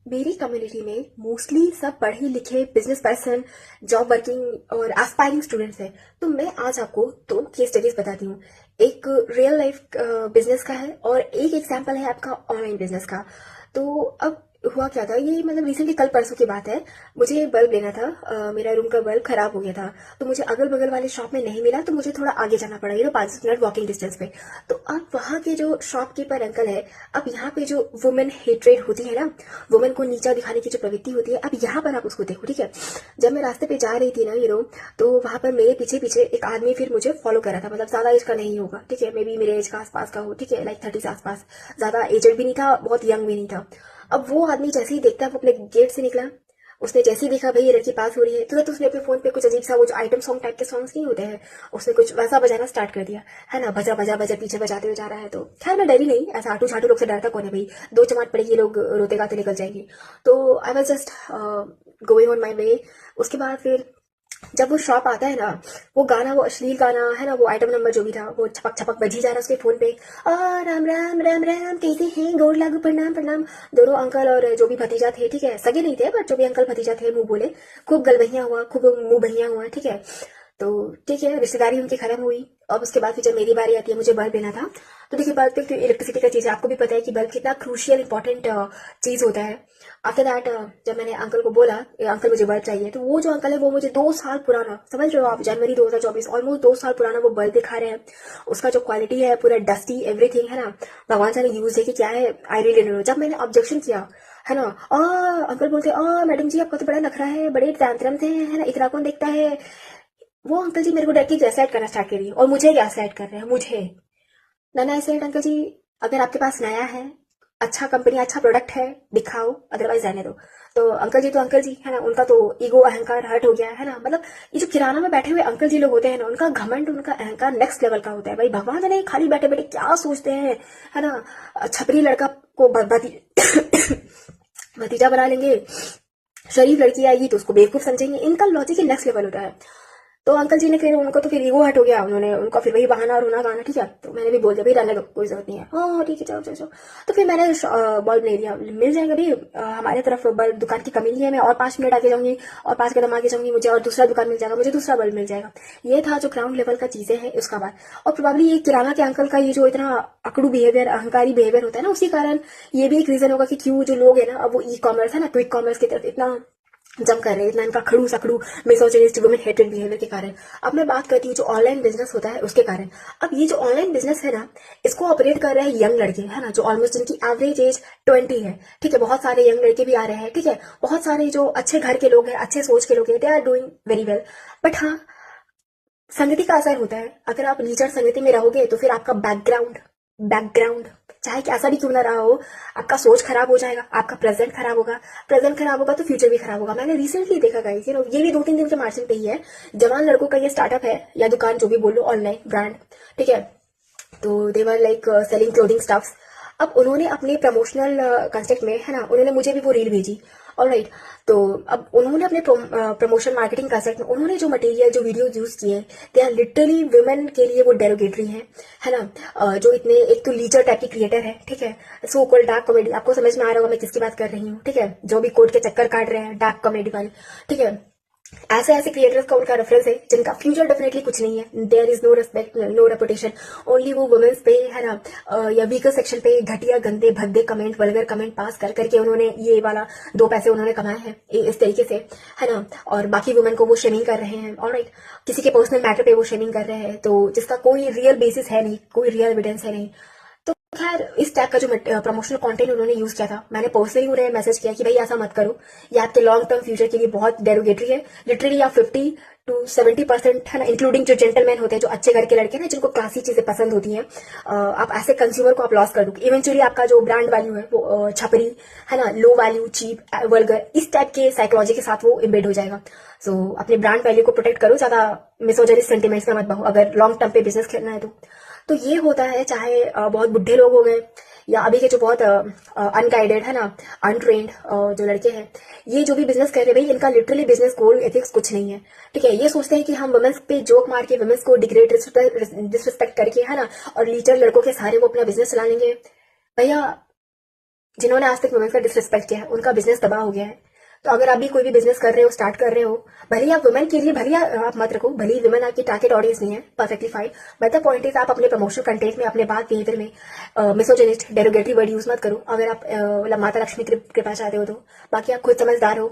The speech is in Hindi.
मेरी कम्युनिटी में मोस्टली सब पढ़े लिखे बिजनेस पर्सन, जॉब वर्किंग और एस्पायरिंग स्टूडेंट्स हैं। तो मैं आज आपको दो केस स्टडीज बताती हूँ। एक रियल लाइफ बिजनेस का है और एक एग्जांपल है आपका ऑनलाइन बिजनेस का। तो अब हुआ क्या था, ये मतलब रिसेंटली कल परसों की बात है। मुझे बल्ब लेना था, मेरा रूम का बल्ब खराब हो गया था। तो मुझे अगल बगल वाले शॉप में नहीं मिला, तो मुझे थोड़ा आगे जाना पड़ा, 5 मिनट वॉकिंग डिस्टेंस पे। तो अब वहाँ के जो शॉपकीपर अंकल है, अब यहाँ पे जो वुमेन हेट्रेड होती है ना, वुमेन को नीचा दिखाने की जो प्रवृत्ति होती है, अब यहाँ पर आप उसको देखो, ठीक है। जब मैं रास्ते पे जा रही थी ना तो वहां पर मेरे पीछे पीछे एक आदमी फिर मुझे फॉलो कर रहा था। मतलब ज्यादा एज का नहीं होगा, ठीक है, मे बी मेरे एज का आसपास का हो, ठीक है, लाइक 30 आसपास। ज्यादा एजड भी नहीं था, बहुत यंग भी नहीं था। अब वो आदमी जैसे ही देखता, वो अपने गेट से निकला। उसने जैसे ही देखा भाई ये लड़की पास हो रही है, तुरंत उसने अपने फोन पे कुछ अजीब सा, वो जो आइटम सॉन्ग टाइप के सॉन्ग्स नहीं होते हैं, उसने कुछ वैसा बजाना स्टार्ट कर दिया, है ना। बजा बजा बजा पीछे बजाते हुए जा रहा है। तो खैर मैं डरी नहीं, ऐसा आटू छाटू लोग से डरता कौन है भाई। दो चमाट पड़ेगी, लोग रोते गाते निकल जाएंगे। तो I was just going on my way. उसके बाद फिर जब वो शॉप आता है ना, वो गाना, वो अश्लील गाना है ना, वो आइटम नंबर जो भी था, वो छपक छपक बजी जा रहा है उसके फोन पे। और राम राम राम राम कैसे हैं, गोड़ लागू प्रणाम प्रणाम। दोनों अंकल और जो भी भतीजा थे, ठीक है, सगे नहीं थे बट जो भी अंकल भतीजा थे, मुंह बोले, खूब गलबहिया हुआ, खूब मुंह बहिया हुआ, ठीक है। तो ठीक है, रिश्तेदारी उनकी खत्म हुई। अब उसके बाद फिर जब मेरी बारी आती है, मुझे बल्ब लेना था। तो देखिए, बल्ब तो इलेक्ट्रिसिटी का चीज है, आपको भी पता है कि बल्ब कितना क्रूशियल इंपॉर्टेंट चीज होता है। आफ्टर दैट जब मैंने अंकल को बोला, अंकल मुझे बल्ब चाहिए, तो वो जो अंकल है वो मुझे 2 साल पुराना, समझ रहे हो आप, जनवरी 2024, ऑलमोस्ट 2 साल पुराना वो बल्ब दिखा रहे हैं। उसका जो क्वालिटी है पूरा डस्टी एवरीथिंग, है ना, भगवान जाने यूज है कि क्या है, आई रियली डोंट नो। जब मैंने ऑब्जेक्शन किया, है ना, अंकल बोलते मैडम जी आपका तो बड़ा नखरा है, बड़े तंत्रम थे, है ना, इतना कौन देखता है। वो अंकल जी मेरे को डायरेक्टली गैसलाइट करना स्टार्ट करी, और मुझे गैसलाइट कर रहे हैं, मुझे। नाना ऐसे अंकल जी, अगर आपके पास नया है, अच्छा कंपनी, अच्छा प्रोडक्ट है, दिखाओ, अदरवाइज रहने दो। तो अंकल जी, तो अंकल जी, है ना, उनका तो ईगो अहंकार हर्ट हो गया है ना। मतलब ये जो किराना में बैठे हुए अंकल जी लोग होते हैं ना, उनका घमंड, उनका अहंकार नेक्स्ट लेवल का होता है भाई। भगवान जाने खाली बैठे बैठे क्या सोचते हैं, है ना। छपरी लड़का को भतीजा बना लेंगे, शरीफ लड़की आएगी तो उसको बेवकूफ समझेंगे। इनका लॉजिक ही नेक्स्ट लेवल होता है। तो अंकल जी ने फिर, उनको तो फिर ईगो हट हो गया, उन्होंने उनका फिर वही बहाना और रोना गाना, ठीक है। तो मैंने भी बोल दिया भाई रहने दो, कोई जरूरत नहीं है, हाँ ठीक है, चलो चलो चलो। तो फिर मैंने बल्ब ले लिया, मिल जाएगा भाई, हमारे तरफ बल्ब दुकान की कमी नहीं है। मैं और 5 मिनट आगे जाऊंगी और 5 कदम आगे जाऊंगी, मुझे और दूसरा दुकान मिल जाएगा, मुझे दूसरा बल्ब मिल जाएगा। ये था जो ग्राउंड लेवल का चीजें हैं उसका बात। और प्रोबेबली ये किराना के अंकल का ये जो इतना अकड़ू बिहेवियर, अहंकारी बिहेवियर होता है ना, उसी कारण ये भी एक रीजन होगा कि क्यों जो लोग है ना, अब वो ई कॉमर्स है ना, क्विक कॉमर्स की तरफ इतना जम कर रहे हैं, इतना इनका खड़ूस अकड़ू मिसोजिनिस्ट वुमेन हेटेड बिहेवियर के कारण। अब मैं बात करती हूँ जो ऑनलाइन बिजनेस होता है उसके कारण। अब ये जो ऑनलाइन बिजनेस है ना, इसको ऑपरेट कर रहे हैं यंग लड़के, है ना, जो ऑलमोस्ट जिनकी एवरेज एज 20 है, ठीक है। बहुत सारे यंग लड़के भी आ रहे हैं, ठीक है। बहुत सारे जो अच्छे घर के लोग हैं, अच्छे सोच के लोग हैं, they are doing very well. But हाँ, संगति का असर होता है। अगर आप लीचर संगति में रहोगे तो फिर आपका बैकग्राउंड बैकग्राउंड चाहे कैसा भी क्यों ना रहा हो, आपका सोच खराब हो जाएगा, आपका प्रेजेंट खराब होगा। प्रेजेंट खराब होगा तो फ्यूचर भी खराब होगा। मैंने रिसेंटली देखा गाइस, ये भी 2-3 दिन के मार्जिन पे ही है। जवान लड़कों का ये स्टार्टअप है या दुकान, जो भी बोलो, ऑनलाइन ब्रांड, ठीक है। तो they were like selling clothing stuffs. अब उन्होंने अपने प्रमोशनल कंसेप्ट में, है ना, उन्होंने मुझे भी वो रील भेजी, ऑलराइट। तो अब उन्होंने अपने प्रमोशन मार्केटिंग कंसेप्ट में उन्होंने जो मटेरियल, जो वीडियो यूज किए, दे आर लिटरली वुमेन के लिए वो डेरोगेटरी है ना। जो इतने, एक तो लीचर टाइप की क्रिएटर है, ठीक है, सो कॉल्ड डार्क कॉमेडी, आपको समझ में आ रहा होगा मैं किसकी बात कर रही हूँ, ठीक है, जो भी कोर्ट के चक्कर काट रहे हैं डार्क कॉमेडी वाले, ठीक है। ऐसे ऐसे क्रिएटर्स का उनका रेफरेंस है जिनका फ्यूचर डेफिनेटली कुछ नहीं है, there is no respect, no reputation, only वो वुमेन्स पे, है ना, या वीकर सेक्शन पे घटिया गंदे भद्दे कमेंट, वल्गर कमेंट पास कर करके उन्होंने ये वाला 2 पैसे उन्होंने कमाए हैं इस तरीके से, है ना। और बाकी वुमेन को वो शेमिंग कर रहे हैं, ऑलराइट, किसी के पर्सनल मैटर पे वो शेमिंग कर रहे हैं, तो जिसका कोई रियल बेसिस है नहीं, कोई रियल एविडेंस है नहीं। तो खैर, इस टाइप का जो प्रमोशनल कंटेंट उन्होंने यूज किया था, मैंने पर्सनली उन्हें मैसेज किया कि भाई ऐसा मत करो, ये आपके लॉन्ग टर्म फ्यूचर के लिए बहुत डेरोगेटरी है। लिटरली आप 50 to 70%, है ना, इंक्लूडिंग जो जेंटलमैन होते हैं, जो अच्छे घर के लड़के हैं ना, जिनको क्लासी चीजें पसंद होती हैं, आप ऐसे कंज्यूमर को आप लॉस कर दोगे। इवेंचुअली आपका जो ब्रांड वैल्यू है वो छपरी, है ना, लो वैल्यू, चीप, वल्गर, इस टाइप के साइकोलॉजी के साथ वो इम्बेड हो जाएगा। सो अपने ब्रांड वैल्यू को प्रोटेक्ट करो, ज्यादा मिसोजनिस्ट सेंटिमेंट्स में मत बहो अगर लॉन्ग टर्म पे बिजनेस करना है तो ये होता है, चाहे बहुत बुढ़े लोग हो गए या अभी के जो बहुत अनगाइडेड, है ना, अनट्रेंड जो लड़के हैं, ये जो भी बिजनेस कर रहे हैं भाई, इनका लिटरली बिजनेस गोल एथिक्स कुछ नहीं है, ठीक है। ये सोचते हैं कि हम वुमेन्स पे जोक मार के, वुमेन्स को डिग्रेड, डिसरिस्पेक्ट करके, है ना, और लीचर लड़कों के सहारे वो अपना बिजनेस चला लेंगे। भैया जिन्होंने आज तक वुमेन का डिसरिस्पेक्ट किया है उनका बिजनेस तबाह हो गया है। तो अगर आप भी कोई भी बिजनेस कर रहे हो, स्टार्ट कर रहे हो, भले ही आप वुमेन के लिए भले ही आप मत रखो, भले ही वुमेन आपकी टारगेट ऑडियंस नहीं है, perfectly fine, but the point is आप अपने प्रमोशन कंटेंट में, अपने बात बिहेवियर में मिसोजिनिस्ट डेरोगेटरी वर्ड यूज मत करो। अगर आप माता लक्ष्मी की कृपा चाहते हो तो। बाकी आप खुद समझदार हो,